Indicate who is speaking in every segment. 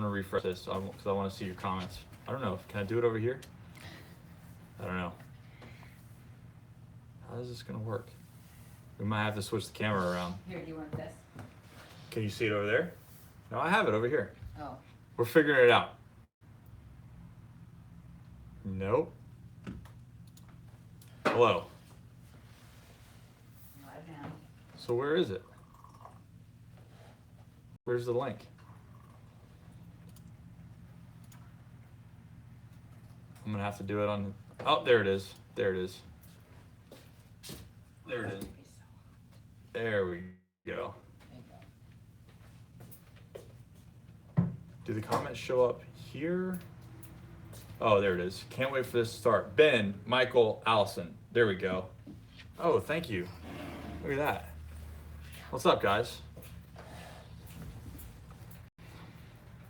Speaker 1: gonna refresh this because I want to see your comments. I don't know. Can I do it over here? I don't know. How is this gonna work? We might have to switch the camera around.
Speaker 2: Here, do you want this?
Speaker 1: Can you see it over there? No, I have it over here.
Speaker 2: Oh.
Speaker 1: We're figuring it out. Nope. Hello.
Speaker 2: Live now.
Speaker 1: So where is it? Where's the link? I'm gonna have to do it on. Oh, there it is. There it is. There it is. There we go. Do the comments show up here? Oh, there it is. Can't wait for this to start. Ben, Michael, Allison. There we go. Oh, thank you. Look at that. What's up, guys?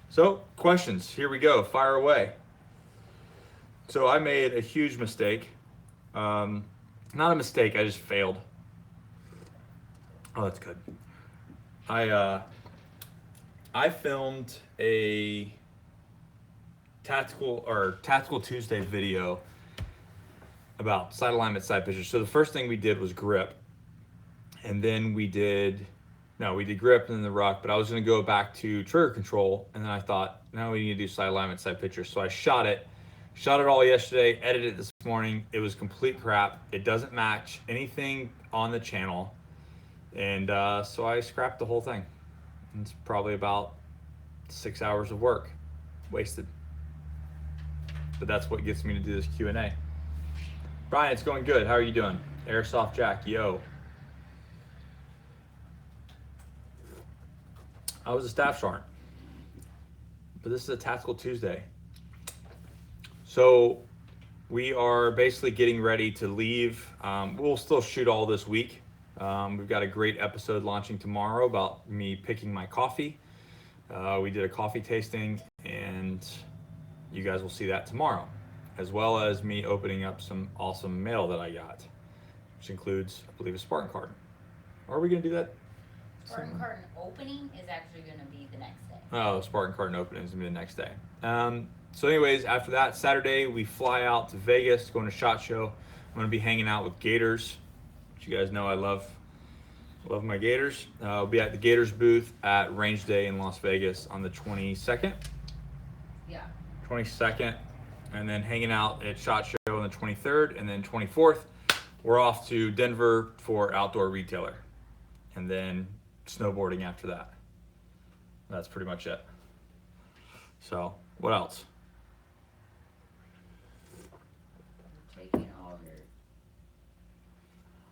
Speaker 1: So, questions. Here we go. Fire away. So I made a huge mistake. Not a mistake, I just failed. Oh, that's good. I filmed a tactical Tuesday video about side alignment, side pictures. So the first thing we did was grip, and then we did grip and then the ruck. But I was going to go back to trigger control, and then I thought, now we need to do side alignment, side pictures. So I shot it all yesterday, edited it this morning. It was complete crap. It doesn't match anything on the channel, and so I scrapped the whole thing. It's probably about 6 hours of work wasted. But that's what gets me to do this Q&A. Brian, it's going good. How are you doing? Airsoft Jack, yo. I was a staff sergeant, but this is a Tactical Tuesday. So we are basically getting ready to leave. We'll still shoot all this week. We've got a great episode launching tomorrow about me picking my coffee. We did a coffee tasting, and you guys will see that tomorrow, as well as me opening up some awesome mail that I got, which includes, I believe, a Spartan card. Are we going to do that?
Speaker 2: Spartan carton opening is actually going to be the next day.
Speaker 1: Oh, Spartan carton opening is going to be the next day. So anyways, after that, Saturday, we fly out to Vegas, going to SHOT Show. I'm going to be hanging out with Gators, which you guys know I love my Gators. I'll be at the Gators booth at Range Day in Las Vegas on the 22nd.
Speaker 2: Yeah.
Speaker 1: 22nd, and then hanging out at SHOT Show on the 23rd, and then 24th, we're off to Denver for Outdoor Retailer, and then snowboarding after that. That's pretty much it. So, what else?
Speaker 2: Taking all of your...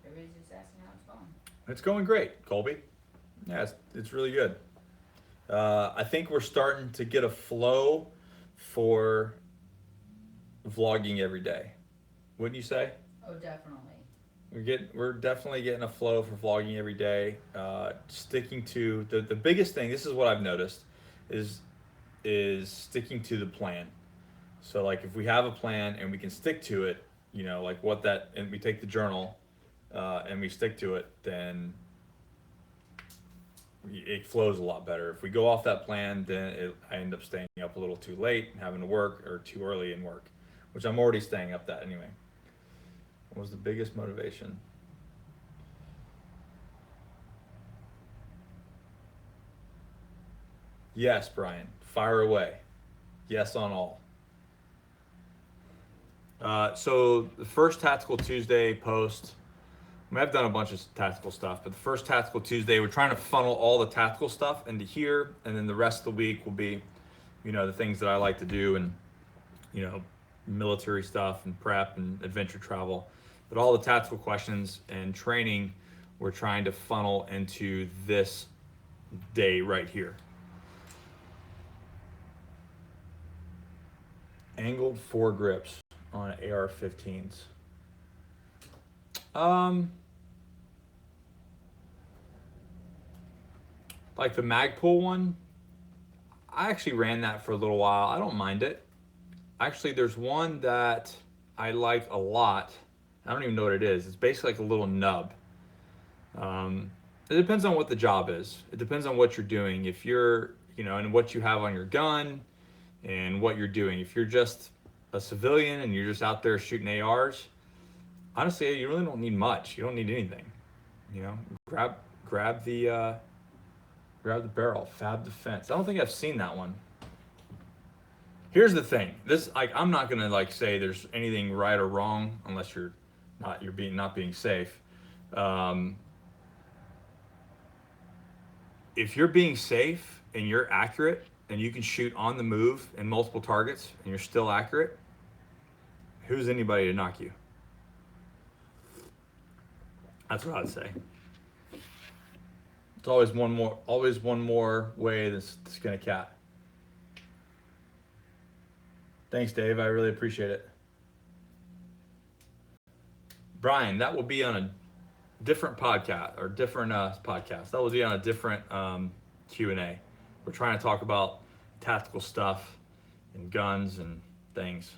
Speaker 2: Everybody's just asking how it's going.
Speaker 1: It's going great, Colby. Yeah, it's really good. I think we're starting to get a flow for vlogging every day. Wouldn't you say?
Speaker 2: Oh, definitely.
Speaker 1: We're definitely getting a flow for vlogging every day. Sticking to the biggest thing, this is what I've noticed, is sticking to the plan. So like if we have a plan and we can stick to it, you know, like and we take the journal and we stick to it, then it flows a lot better. If we go off that plan, then I end up staying up a little too late and having to work, or too early in work, which I'm already staying up that anyway. What was the biggest motivation? Yes, Brian, fire away. Yes on all. So the first Tactical Tuesday post, I mean, I've done a bunch of tactical stuff, but the first Tactical Tuesday, we're trying to funnel all the tactical stuff into here, and then the rest of the week will be, you know, the things that I like to do, and, you know, military stuff and prep and adventure travel. But all the tactical questions and training, we're trying to funnel into this day right here. Angled foregrips on AR-15s. Like the Magpul one, I actually ran that for a little while. I don't mind it. Actually, there's one that I like a lot. I don't even know what it is. It's basically like a little nub. It depends on what the job is. It depends on what you're doing. If you're you know, and what you have on your gun and what you're doing. If you're just a civilian and you're just out there shooting ARs, honestly, you really don't need much. You don't need anything. You know, grab the barrel. Fab Defense. I don't think I've seen that one. Here's the thing. This, like, I'm not gonna like say there's anything right or wrong unless you're not being safe. If you're being safe and you're accurate and you can shoot on the move and multiple targets and you're still accurate, who's anybody to knock you? That's what I'd say. It's always one more way to skin a cat. Thanks, Dave. I really appreciate it. Brian, that will be on a different podcast or different podcast. That will be on a different Q&A. We're trying to talk about tactical stuff and guns and things.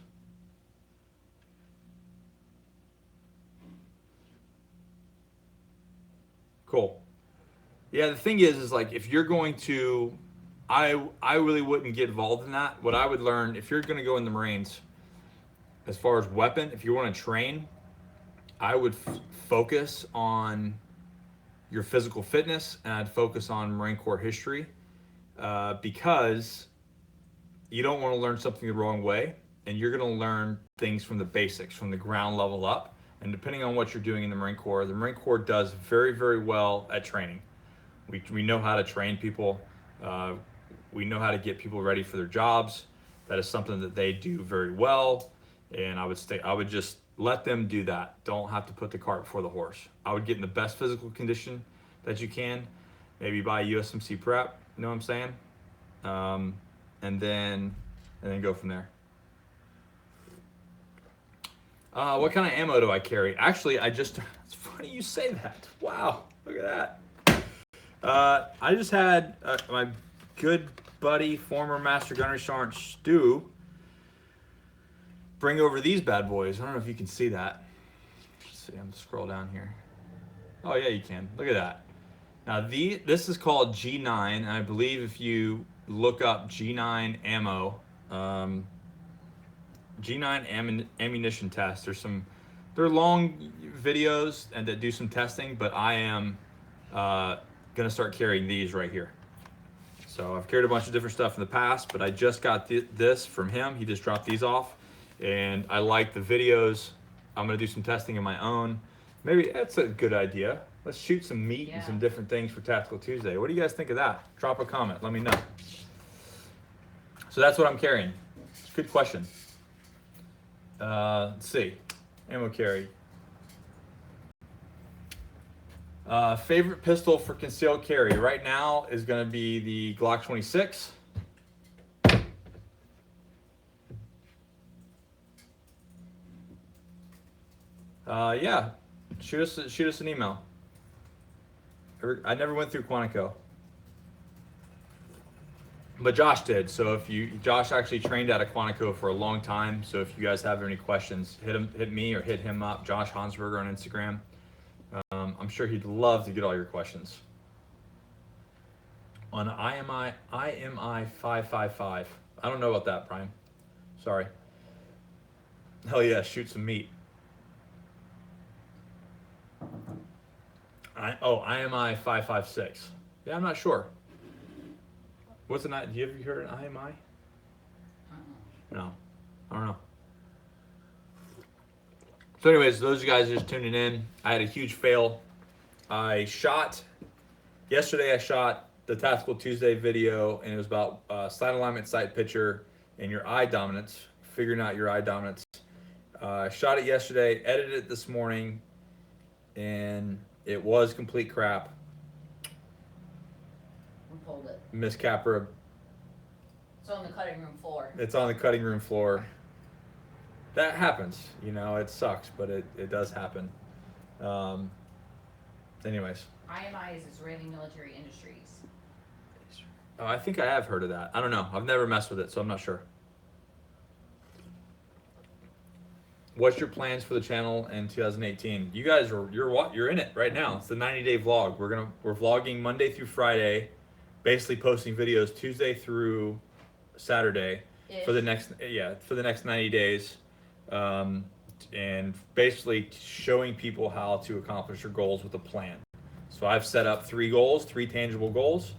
Speaker 1: Cool. Yeah, the thing is like if you're going to, I really wouldn't get involved in that. What I would learn, if you're going to go in the Marines, as far as weapon, if you want to train, I would focus on your physical fitness, and I'd focus on Marine Corps history, because you don't want to learn something the wrong way, and you're going to learn things from the basics, from the ground level up. And depending on what you're doing in the Marine Corps does very, very well at training. We know how to train people. We know how to get people ready for their jobs. That is something that they do very well. And I would just let them do that. Don't have to put the cart before the horse. I would get in the best physical condition that you can. Maybe buy USMC prep. You know what I'm saying? And then go from there. What kind of ammo do I carry? Actually, it's funny you say that. Wow, look at that. I just had my good buddy, former Master Gunnery Sergeant Stu, bring over these bad boys. I don't know if you can see that. Let's see, I'm gonna scroll down here. Oh yeah, you can. Look at that. Now this is called G9, and I believe if you look up G9 ammo, G9 ammunition test. They're long videos and that do some testing, but I am gonna start carrying these right here. So I've carried a bunch of different stuff in the past, but I just got this from him. He just dropped these off, and I like the videos. I'm gonna do some testing of my own. Maybe that's a good idea. Let's shoot some meat and some different things for Tactical Tuesday. What do you guys think of that? Drop a comment, let me know. So that's what I'm carrying. Good question. Let's see, ammo carry. Favorite pistol for concealed carry right now is going to be the Glock 26. Yeah, shoot us an email. I never went through Quantico, but Josh did. So Josh actually trained out of Quantico for a long time. So if you guys have any questions, hit me or hit him up, Josh Hansberger on Instagram. I'm sure he'd love to get all your questions. On IMI 555. I don't know about that, Brian. Sorry. Hell yeah, shoot some meat. IMI 556. Yeah, I'm not sure. What's an I? Do you ever heard an IMI? No, I don't know. So anyways, those of you guys just tuning in, I had a huge fail. Yesterday I shot the Tactical Tuesday video, and it was about sight alignment, sight picture, and your eye dominance, figuring out your eye dominance. I shot it yesterday, edited it this morning, and it was complete crap.
Speaker 2: We pulled it.
Speaker 1: Miss Capra.
Speaker 2: It's on the cutting room floor.
Speaker 1: It's on the cutting room floor. That happens, it sucks, but it does happen. Anyways.
Speaker 2: IMI is Israeli Military Industries.
Speaker 1: Oh, I think I have heard of that. I don't know. I've never messed with it, so I'm not sure. What's your plans for the channel in 2018? You guys you're in it right now. It's the 90-day vlog. We're vlogging Monday through Friday basically posting videos Tuesday through Saturday for the
Speaker 2: Ish.
Speaker 1: next 90 days, and basically showing people how to accomplish their goals with a plan. So I've set up 3 tangible goals,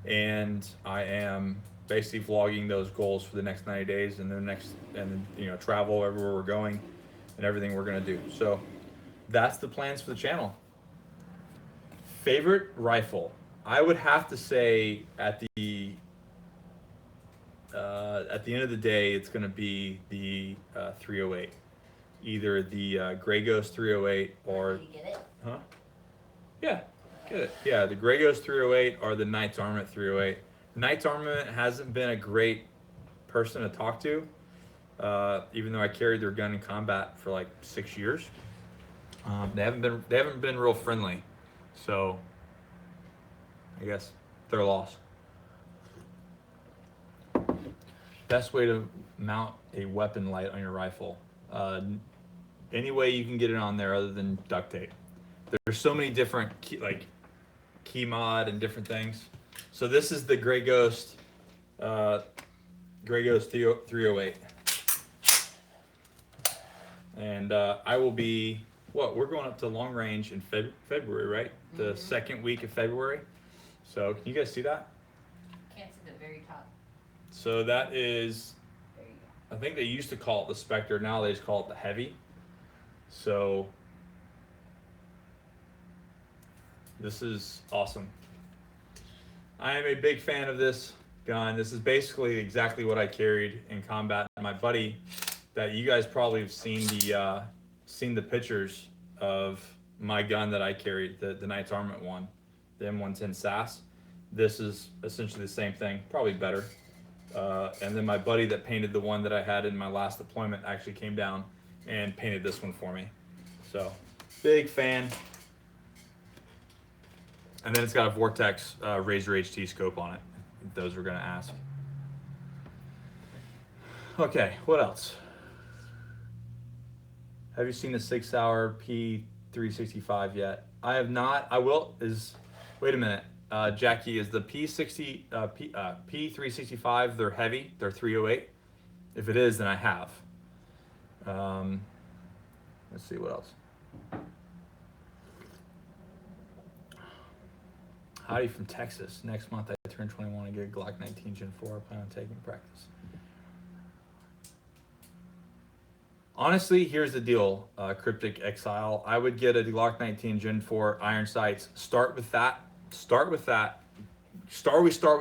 Speaker 1: and I am basically vlogging those goals for the next 90 days, and travel everywhere we're going, and everything we're gonna do. So that's the plans for the channel. Favorite rifle? I would have to say at the end of the day, it's going to be the 308, either the Grey Ghost 308 or
Speaker 2: Did you get it?
Speaker 1: huh? Yeah, get it. Yeah, the Grey Ghost 308 or the Knights Armament 308. Knights Armament hasn't been a great person to talk to, even though I carried their gun in combat for like 6 years. They haven't been real friendly, so I guess they're a loss. Best way to mount a weapon light on your rifle. Any way you can get it on there other than duct tape. There's so many different key mod and different things. So this is the Grey Ghost 308. And I will be, we're going up to long range in February, right? The second week of February. So can you guys see that?
Speaker 2: Can't see the very top.
Speaker 1: So that is,
Speaker 2: There you go.
Speaker 1: I think they used to call it the Spectre. Now they just call it the Heavy. So this is awesome. I am a big fan of this gun. This is basically exactly what I carried in combat. My buddy, that you guys probably have seen the pictures of my gun that I carried, the Knights Armament one, the M110 SAS. This is essentially the same thing, probably better. And then my buddy that painted the one that I had in my last deployment actually came down and painted this one for me. So, big fan. And then it's got a Vortex Razor HT scope on it, if those were gonna ask. Okay, what else? Have you seen the 6 hour P365 yet? I have not. I will. Wait a minute. Jackie, is the P365, they're heavy, they're 308? If it is, then I have. Let's see what else. Heidi from Texas. Next month I turn 21 and get a Glock 19 Gen 4. I plan on taking practice. Honestly, here's the deal, Cryptic Exile. I would get a Glock 19 Gen 4 iron sights. Start with that. We start with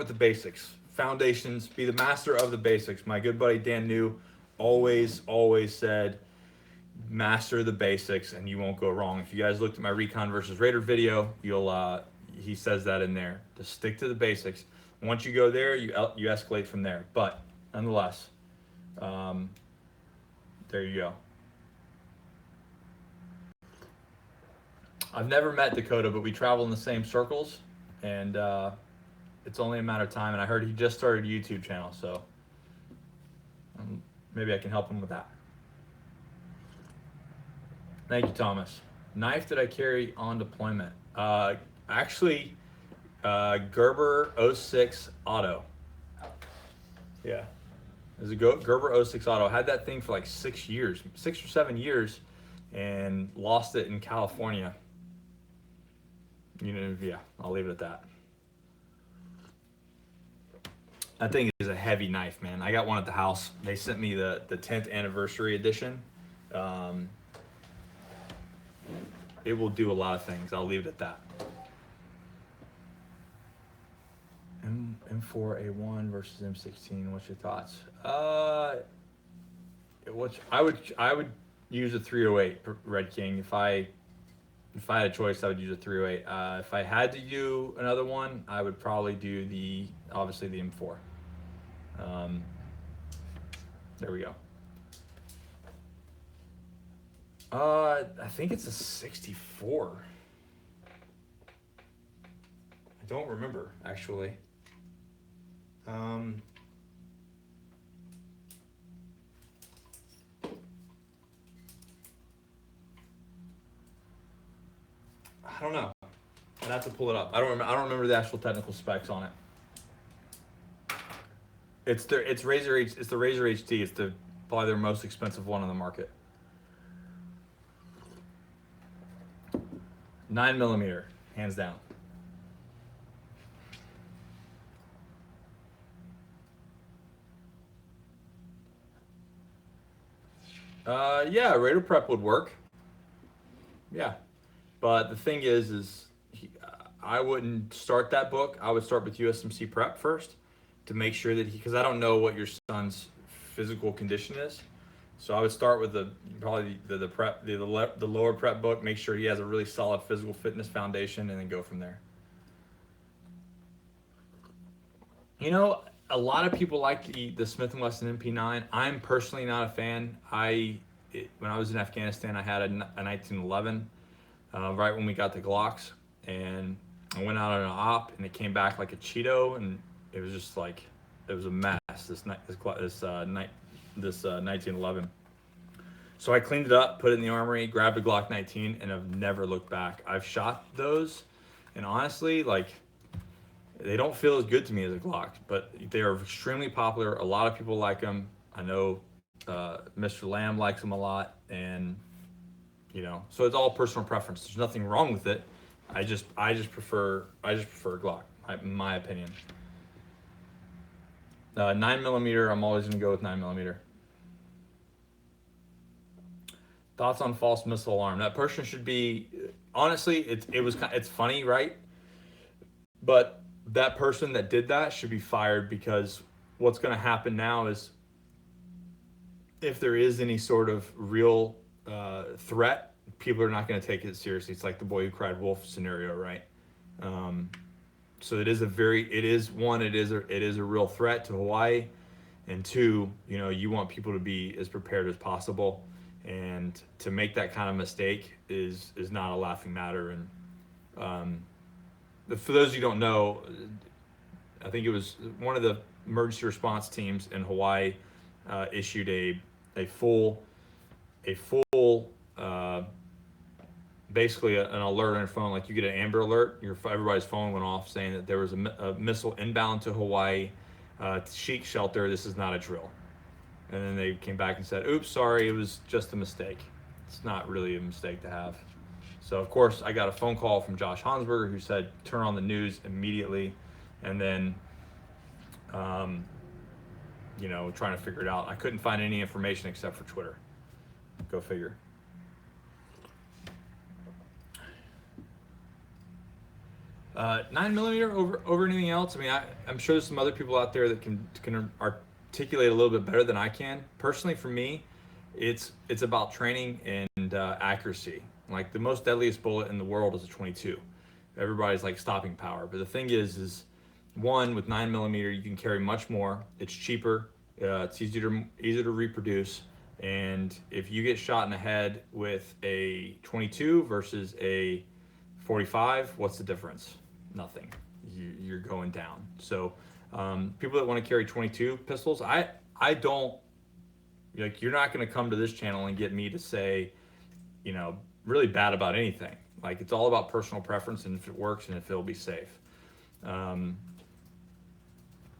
Speaker 1: the basics. Foundations. Be the master of the basics. My good buddy Dan New always said, master the basics and you won't go wrong. If you guys looked at my Recon versus Raider video, he says that in there. Just stick to the basics. Once you go there, you escalate from there. But nonetheless, there you go. I've never met Dakota, but we travel in the same circles, and it's only a matter of time. And I heard he just started a YouTube channel, so maybe I can help him with that. Thank you, Thomas. Knife that I carry on deployment. Actually, Gerber 06 Auto. Yeah. It was a Gerber 06 Auto. I had that thing for like 6 years, 6 or 7 years, and lost it in California. Yeah, I'll leave it at that. That thing is a heavy knife, man. I got one at the house. They sent me the 10th anniversary edition. It will do a lot of things. I'll leave it at that. M4A1 versus M16. What's your thoughts? I would use a 308 Red King. If I had a choice, I would use a 308. If I had to do another one, I would probably do obviously the M4. There we go. I think it's a 64. I don't remember, actually. I don't know. I'd have to pull it up. I don't remember the actual technical specs on it. It's Razor it's the Razor HD. It's probably their most expensive one on the market. 9mm, hands down. Yeah, Raider Prep would work. Yeah, but the thing is I wouldn't start that book. I would start with USMC Prep first to make sure that because I don't know what your son's physical condition is. So I would start with probably the prep the lower prep book. Make sure he has a really solid physical fitness foundation, and then go from there. You know, a lot of people like the Smith & Wesson MP9. I'm personally not a fan. When I was in Afghanistan, I had a 1911 right when we got the Glocks, and I went out on an op, and it came back like a Cheeto, and it was just like it was a mess. This 1911. So I cleaned it up, put it in the armory, grabbed a Glock 19, and I've never looked back. I've shot those, and honestly, like, they don't feel as good to me as a Glock, but they are extremely popular. A lot of people like them. I know Mr. Lamb likes them a lot, and so it's all personal preference. There's nothing wrong with it. I just prefer Glock, in my opinion. 9mm, I'm always gonna go with 9mm. Thoughts on false missile alarm? That person should be, honestly, it's funny, right? But that person that did that should be fired, because what's going to happen now is if there is any sort of real threat, people are not going to take it seriously. It's like the boy who cried wolf scenario, right? So it is a real threat to Hawaii, and two, you want people to be as prepared as possible, and to make that kind of mistake is not a laughing matter. And for those who don't know, I think it was one of the emergency response teams in Hawaii issued a full basically an alert on your phone, like you get an Amber Alert. Everybody's phone went off saying that there was a missile inbound to Hawaii, Sheik shelter. This is not a drill. And then they came back and said, "Oops, sorry, it was just a mistake." It's not really a mistake to have. So of course I got a phone call from Josh Hansberger, who said, "Turn on the news immediately," and then, trying to figure it out. I couldn't find any information except for Twitter. Go figure. Uh, 9mm over anything else. I mean, I'm sure there's some other people out there that can articulate a little bit better than I can. Personally, for me, it's about training and accuracy. Like, the most deadliest bullet in the world is a 22. Everybody's like stopping power, but the thing is one, with 9mm you can carry much more. It's cheaper. It's easier to reproduce. And if you get shot in the head with a 22 versus a 45, what's the difference? Nothing. You're going down. So people that want to carry 22 pistols, I don't, like, you're not going to come to this channel and get me to say, really bad about anything. Like, it's all about personal preference, and if it works and if it'll be safe.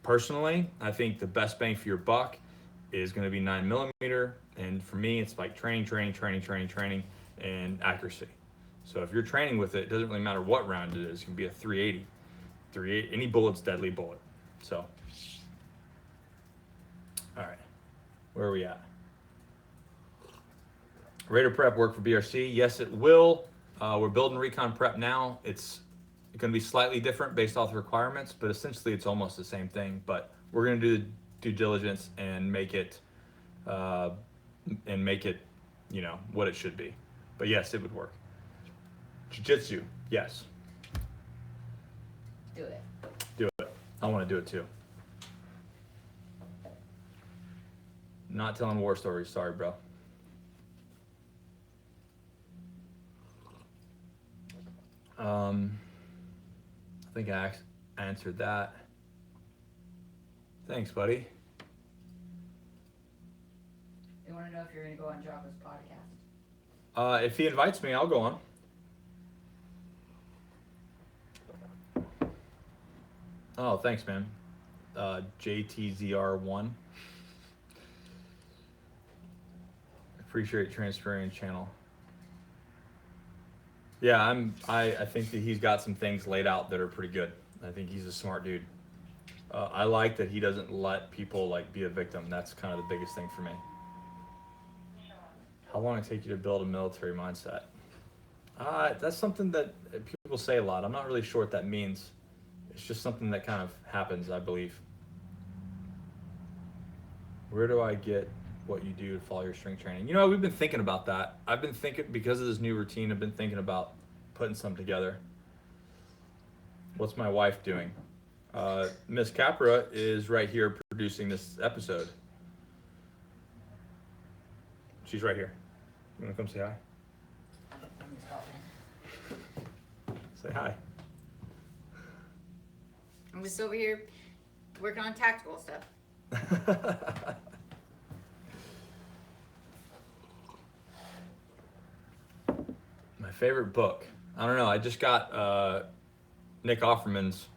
Speaker 1: Personally, I think the best bang for your buck is going to be 9mm, and for me, it's like training, and accuracy. So if you're training with it, it doesn't really matter what round it is. It can be a 380. Any bullet's deadly bullet. So, all right, where are we at? Raider Prep work for BRC? Yes, it will. We're building Recon Prep now. It's going to be slightly different based off the requirements, but essentially it's almost the same thing. But we're going to do the due diligence and make it, what it should be. But yes, it would work. Jiu-Jitsu, yes.
Speaker 2: Do it.
Speaker 1: Do it. I want to do it too. Not telling war stories. Sorry, bro. I think I answered that. Thanks, buddy.
Speaker 2: They want to know if you're going to go on Java's podcast.
Speaker 1: If he invites me, I'll go on. Oh, thanks, man. JTZR1. Appreciate transferring channel. Yeah, I think that he's got some things laid out that are pretty good. I think he's a smart dude. I like that he doesn't let people like be a victim. That's kind of the biggest thing for me. How long it take you to build a military mindset? That's something that people say a lot. I'm not really sure what that means. It's just something that kind of happens, I believe. Where do I get what you do to follow your strength training? You know, we've been thinking about that. I've been thinking, because of this new routine, I've been thinking about putting some together. What's my wife doing? Miss Capra is right here producing this episode. She's right here. You want to come say hi? Say hi.
Speaker 2: I'm just over here working on tactical stuff.
Speaker 1: My favorite book. I don't know. I just got Nick Offerman's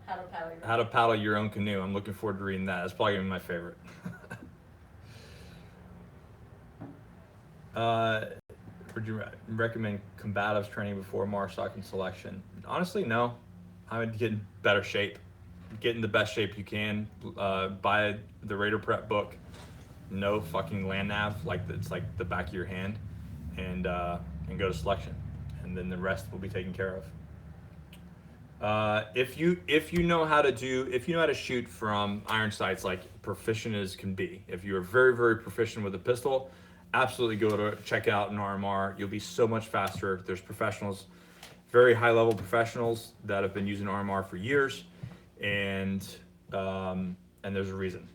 Speaker 1: How to Paddle Your Own Canoe. I'm looking forward to reading that. That's probably gonna be my favorite. Would you recommend combatives training before martial art selection? Honestly, no. I would get in better shape. Get in the best shape you can. Buy the Raider Prep book. No fucking land nav, like it's like the back of your hand, and go to selection, and then the rest will be taken care of. If you know how to shoot from iron sights, like proficient as can be. If you are very, very proficient with a pistol, absolutely go to check out an RMR. You'll be so much faster. There's professionals, very high level professionals that have been using RMR for years, and there's a reason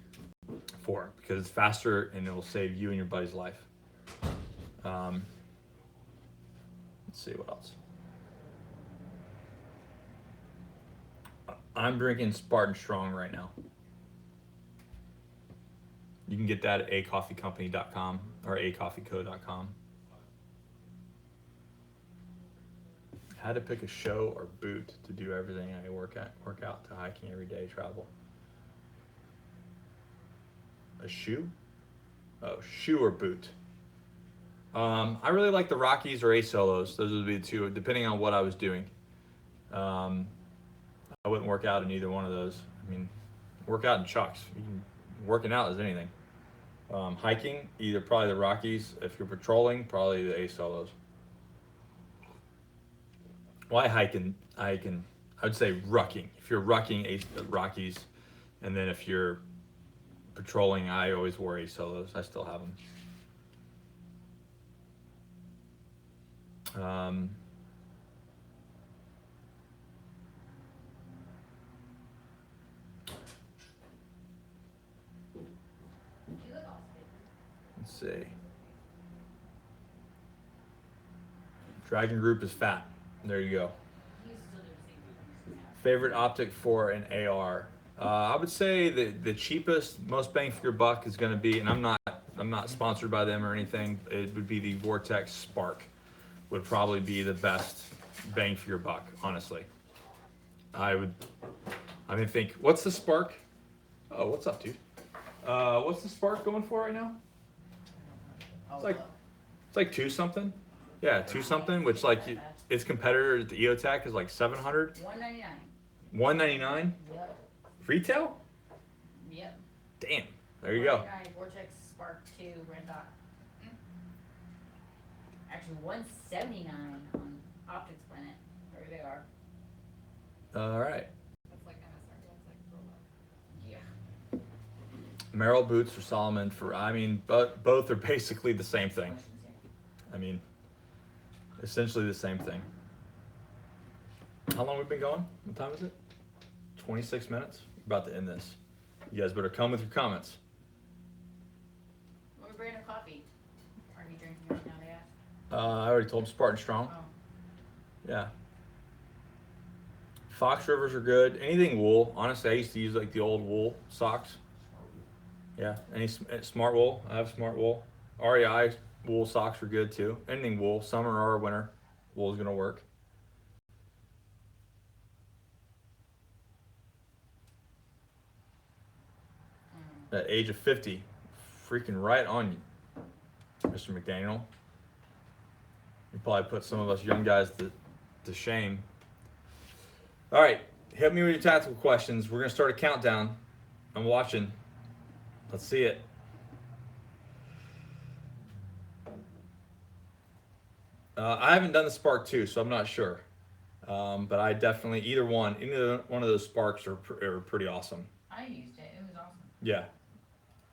Speaker 1: for it, because it's faster and it will save you and your buddy's life. Let's see what else. I'm drinking Spartan Strong right now. You can get that at acoffeecompany.com or acoffeeco.com. How to pick a show or boot to do everything I work out to hiking every day, travel. A shoe? Oh, shoe or boot. I really like the Rockies or A-Solos. Those would be the two, depending on what I was doing. I wouldn't work out in either one of those. I mean, work out in Chucks. Working out is anything. Hiking, either probably the Rockies. If you're patrolling, probably the A-Solos. Well, I would say rucking. If you're rucking, Rockies. And then if you're patrolling, I always wore A-Solos. I still have them. Let's see. Dragon Group is fat. There you go. Favorite optic for an AR. I would say the cheapest, most bang for your buck is going to be, and I'm not sponsored by them or anything. It would be the Vortex Spark. Would probably be the best bang for your buck, honestly. Think, what's the Spark? Oh, what's up, dude? What's the Spark going for right now? It's like 2 something. Yeah, 2 something, which like its competitor, the EOTech, is like 700. $199. $199?
Speaker 2: Yep.
Speaker 1: Retail?
Speaker 2: Yep.
Speaker 1: Damn. There you go.
Speaker 2: Vortex Spark 2 red dot. Actually, $179 on Optic's Planet. There they are.
Speaker 1: All right.
Speaker 3: That's like MSR. That's like promo.
Speaker 2: Yeah.
Speaker 1: Merrill boots or Solomon for, but both are basically the same thing. I mean, essentially the same thing. How long have we been going? What time is it? 26 minutes? We're about to end this. You guys better come with your comments.
Speaker 2: What brand of coffee are you drinking right now, they asked?
Speaker 1: I already told them Spartan Strong.
Speaker 2: Oh.
Speaker 1: Yeah. Fox Rivers are good. Anything wool. Honestly, I used to use like the old wool socks. Yeah. Any smart wool. I have smart wool. REI wool socks are good too. Anything wool, summer or winter, wool is gonna work. at age of 50. Freaking right on you, Mr. McDaniel. You probably put some of us young guys to shame. All right, hit me with your tactical questions. We're gonna start a countdown. I'm watching. Let's see it. I haven't done the Spark 2, so I'm not sure. But I definitely, either one of those Sparks are pretty awesome.
Speaker 2: I used it. It was awesome.
Speaker 1: Yeah.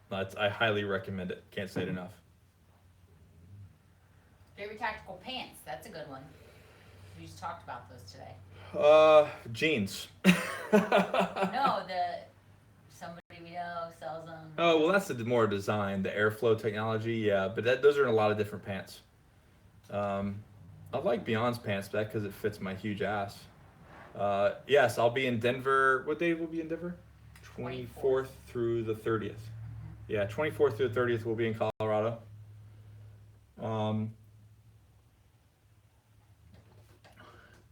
Speaker 1: I highly recommend it. Can't say it enough.
Speaker 2: Favorite tactical pants. That's a good one. We just talked about those today.
Speaker 1: Jeans.
Speaker 2: No, somebody we know sells them.
Speaker 1: Oh, well, that's the more design, the airflow technology. Yeah, but those are in a lot of different pants. I like Beyond's pants, but because it fits my huge ass. Yes, I'll be in Denver. What day will be in Denver? 24th through the 30th. Yeah, 24th through the 30th we'll be in Colorado.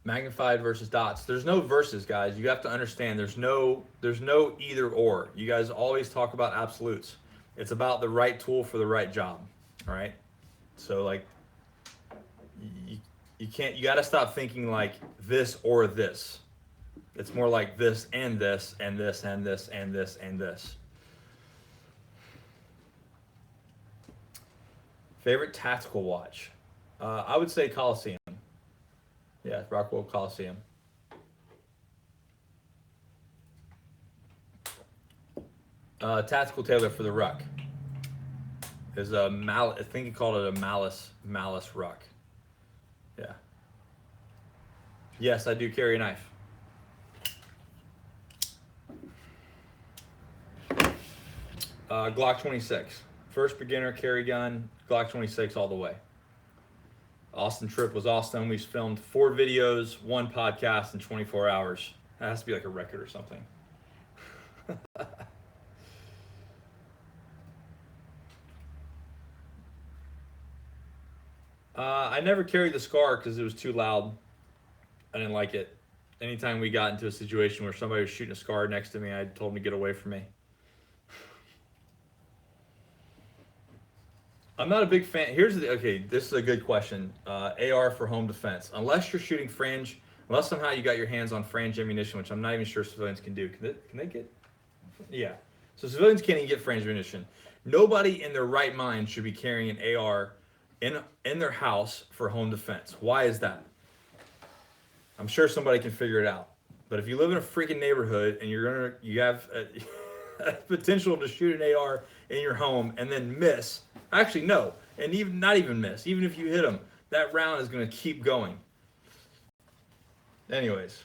Speaker 1: Magnified versus dots. There's no versus, guys. You have to understand there's no either or. You guys always talk about absolutes. It's about the right tool for the right job. All right? So like you got to stop thinking like this or this. It's more like this and this and this and this and this and this. Favorite tactical watch? I would say Coliseum. Yeah, Rockwell Coliseum. Tactical tailor for the ruck is a I think he called it a malice ruck. Yeah. Yes, I do carry a knife. Glock 26. First beginner carry gun, Glock 26 all the way. Austin trip was awesome. We filmed 4 videos, 1 podcast in 24 hours. That has to be like a record or something. I never carried the SCAR because it was too loud. I didn't like it. Anytime we got into a situation where somebody was shooting a SCAR next to me, I told them to get away from me. I'm not a big fan. Okay, this is a good question. AR for home defense. Unless you're shooting frange, unless somehow you got your hands on frange ammunition, which I'm not even sure civilians can do. Can they get? Yeah. So civilians can't even get frange ammunition. Nobody in their right mind should be carrying an AR in their house for home defense. Why is that? I'm sure somebody can figure it out. But if you live in a freaking neighborhood and you have a potential to shoot an AR in your home and then miss. Actually, no, and even not even miss. Even if you hit them, that round is going to keep going. Anyways,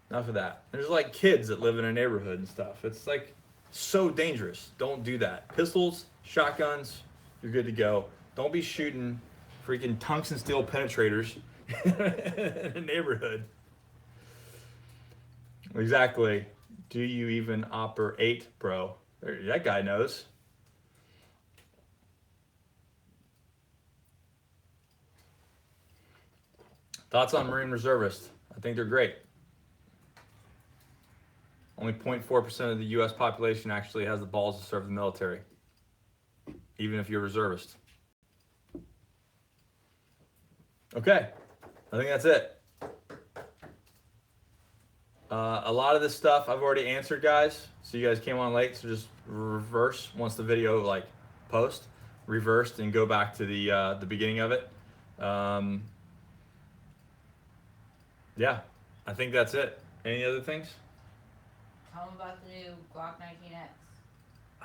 Speaker 1: enough of that. There's like kids that live in a neighborhood and stuff. It's like so dangerous. Don't do that. Pistols, shotguns, you're good to go. Don't be shooting freaking tungsten steel penetrators in a neighborhood. Exactly. Do you even operate, bro? That guy knows. Thoughts on Marine Reservist? I think they're great. Only 0.4% of the U.S. population actually has the balls to serve the military, even if you're a reservist. Okay, I think that's it. A lot of this stuff I've already answered, guys. So you guys came on late, so just reverse once the video like post, reversed and go back to the beginning of it. Yeah, I think that's it. Any other things?
Speaker 2: Tell them about the new Glock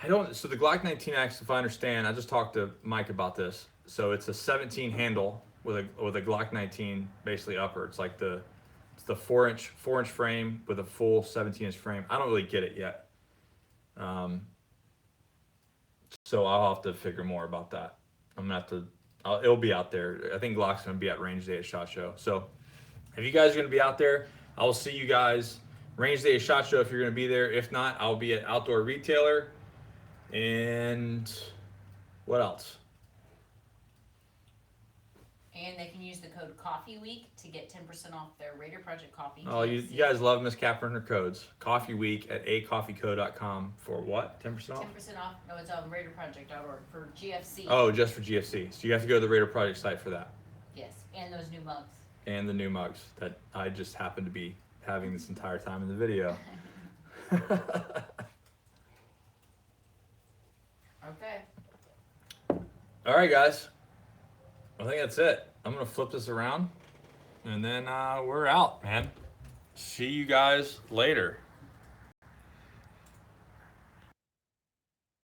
Speaker 2: 19X.
Speaker 1: So the Glock 19X, if I understand, I just talked to Mike about this. So it's a 17 handle with a Glock 19 basically upper. It's like the 4-inch frame with a full 17-inch frame. I don't really get it yet. So I'll have to figure more about that. It'll be out there. I think Glock's gonna be at Range Day at SHOT Show. So if you guys are gonna be out there, I will see you guys Range Day at SHOT Show if you're gonna be there. If not, I'll be at Outdoor Retailer. And what else?
Speaker 2: And they can use the code Coffee Week to get 10% off their Raider Project coffee.
Speaker 1: Oh, you
Speaker 2: GFC.
Speaker 1: guys love Miss Capper and her codes. Coffee Week at acoffeeco.com for what? 10% off?
Speaker 2: 10% off. No, it's on RaiderProject.org for GFC.
Speaker 1: Oh, just for GFC. So you have to go to the Raider Project site for that.
Speaker 2: Yes, and those new mugs.
Speaker 1: And the new mugs that I just happen to be having this entire time in the video.
Speaker 2: Okay.
Speaker 1: All right, guys. I think that's it. I'm going to flip this around and then we're out, man. See you guys later.